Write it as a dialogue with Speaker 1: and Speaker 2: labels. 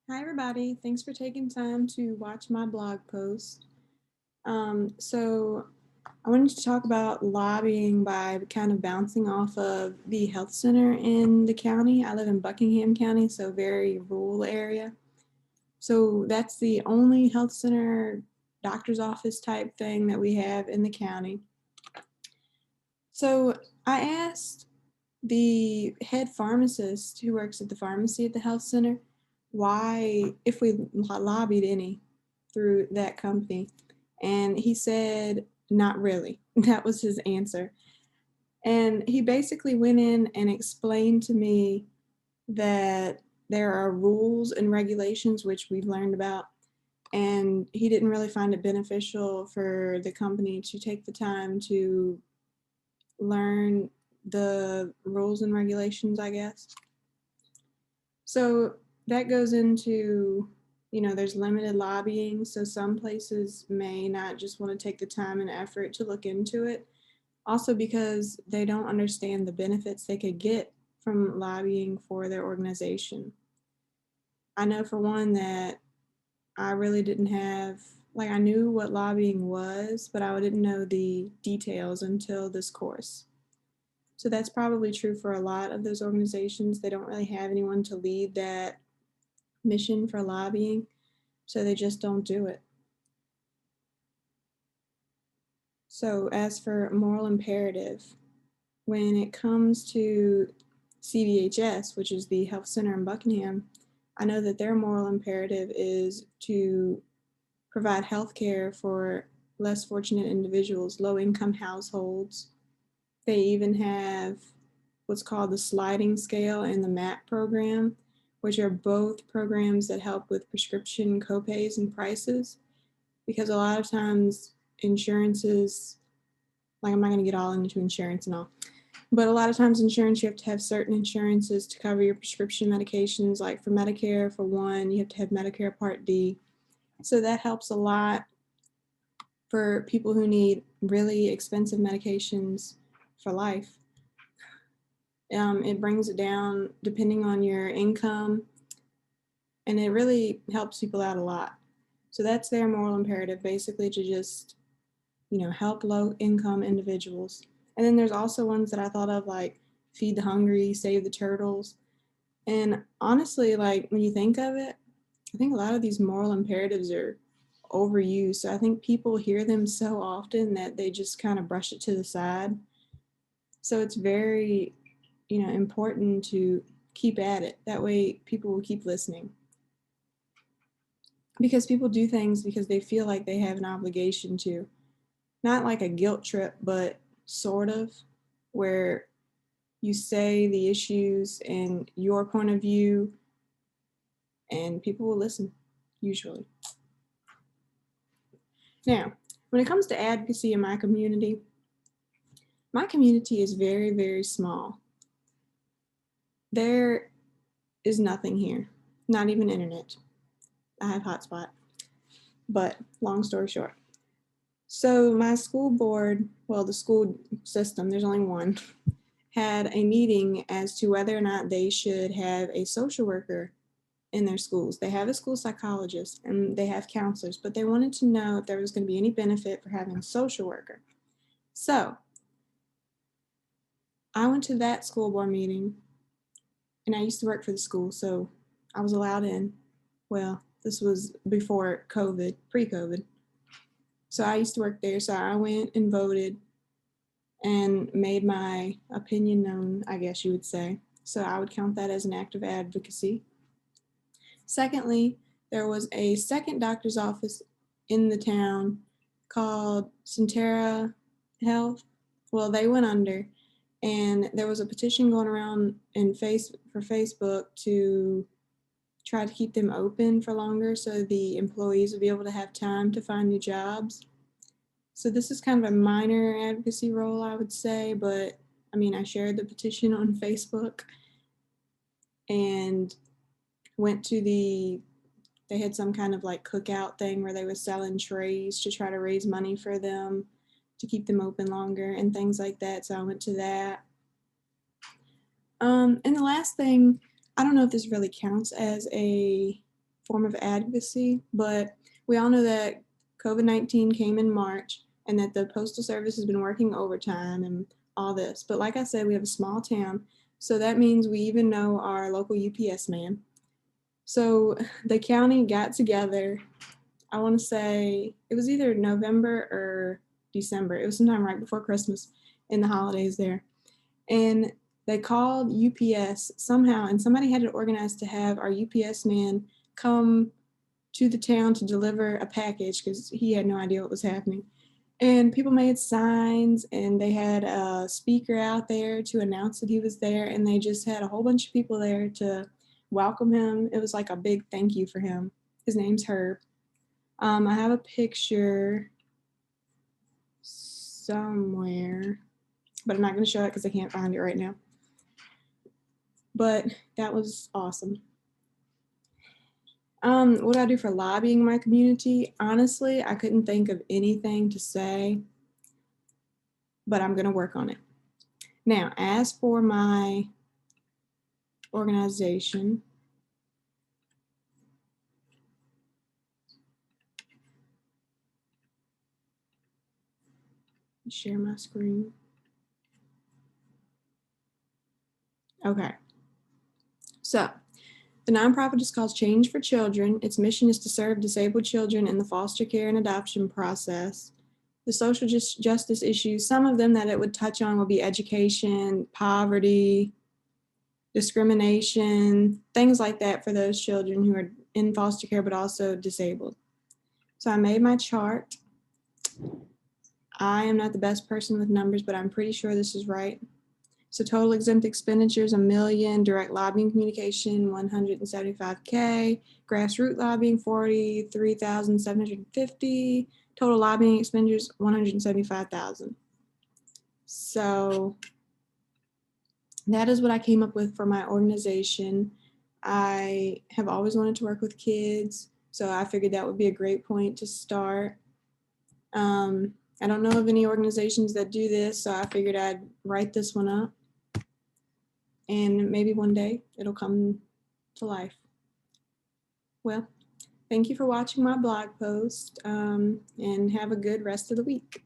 Speaker 1: Hi, everybody. Thanks for taking time to watch my blog post. So, I wanted to talk about lobbying by kind of bouncing off of the health center in the county. I live in Buckingham County, so very rural area. So, that's the only health center, doctor's office type thing that we have in the county. So, I asked the head pharmacist who works at the pharmacy at the health center why, if we lobbied any through that company. And he said, not really. That was his answer. And he basically went in and explained to me that there are rules and regulations which we've learned about. And he didn't really find it beneficial for the company to take the time to learn the rules and regulations, I guess. So that goes into, there's limited lobbying. So some places may not just want to take the time and effort to look into it. Also, because they don't understand the benefits they could get from lobbying for their organization. I know for one that I really didn't have, like, I knew what lobbying was, but I didn't know the details until this course. So that's probably true for a lot of those organizations. They don't really have anyone to lead that mission for lobbying, so they just don't do it. So, as for moral imperative, when it comes to CVHS, which is the health center in Buckingham, I know that their moral imperative is to provide health care for less fortunate individuals, low income households. They even have what's called the sliding scale and the MAP program, which are both programs that help with prescription copays and prices. Because a lot of times insurances, like, I'm not going to get all into insurance and all, but a lot of times insurance, you have to have certain insurances to cover your prescription medications. Like for Medicare, for one, you have to have Medicare Part D. So that helps a lot for people who need really expensive medications for life. It brings it down depending on your income, and it really helps people out a lot. So that's their moral imperative, basically, to just help low income individuals. And then there's also ones that I thought of, like Feed the Hungry, Save the Turtles. And honestly, like, when you think of it, I think a lot of these moral imperatives are overused. So I think people hear them so often that they just kind of brush it to the side. So it's very, important to keep at it. That way people will keep listening. Because people do things because they feel like they have an obligation to. Not like a guilt trip, but sort of, where you say the issues and your point of view, and people will listen, usually. Now, when it comes to advocacy in my community is very, very small. There is nothing here, not even internet. I have hotspot, but long story short. So my school board, well, the school system, there's only one, had a meeting as to whether or not they should have a social worker in their schools. They have a school psychologist and they have counselors, but they wanted to know if there was going to be any benefit for having a social worker. So I went to that school board meeting, and I used to work for the school, so I was allowed in. Well, this was before COVID, pre COVID. So I used to work there, so I went and voted and made my opinion known, I guess you would say. So I would count that as an act of advocacy. Secondly, there was a second doctor's office in the town called Centera Health. Well, they went under, and there was a petition going around for Facebook to try to keep them open for longer so the employees would be able to have time to find new jobs. So this is kind of a minor advocacy role, I would say, but I mean, I shared the petition on Facebook and went to they had some kind of like cookout thing where they were selling trays to try to raise money for them to keep them open longer and things like that. So I went to that. And the last thing, I don't know if this really counts as a form of advocacy, but we all know that COVID-19 came in March and that the Postal Service has been working overtime and all this. But like I said, we have a small town, so that means we even know our local UPS man. So the county got together, I want to say it was either November or December. It was sometime right before Christmas and the holidays there. And they called UPS somehow, and somebody had it organized to have our UPS man come to the town to deliver a package because he had no idea what was happening. And people made signs and they had a speaker out there to announce that he was there. And they just had a whole bunch of people there to welcome him. It was like a big thank you for him. His name's Herb. I have a picture somewhere, but I'm not going to show it because I can't find it right now. But that was awesome. What do I do for lobbying my community? Honestly, I couldn't think of anything to say, but I'm going to work on it. Now, as for my organization, share my screen. Okay. So, the nonprofit is called Change for Children. Its mission is to serve disabled children in the foster care and adoption process. The social justice issues, some of them that it would touch on will be education, poverty, discrimination, things like that for those children who are in foster care but also disabled. So I made my chart. I am not the best person with numbers, but I'm pretty sure this is right. So total exempt expenditures, $1 million, direct lobbying communication, $175K, grassroots lobbying, $43,750, total lobbying expenditures, $175,000. So that is what I came up with for my organization. I have always wanted to work with kids, so I figured that would be a great point to start. I don't know of any organizations that do this, so I figured I'd write this one up. And maybe one day it'll come to life. Well, thank you for watching my blog post, and have a good rest of the week.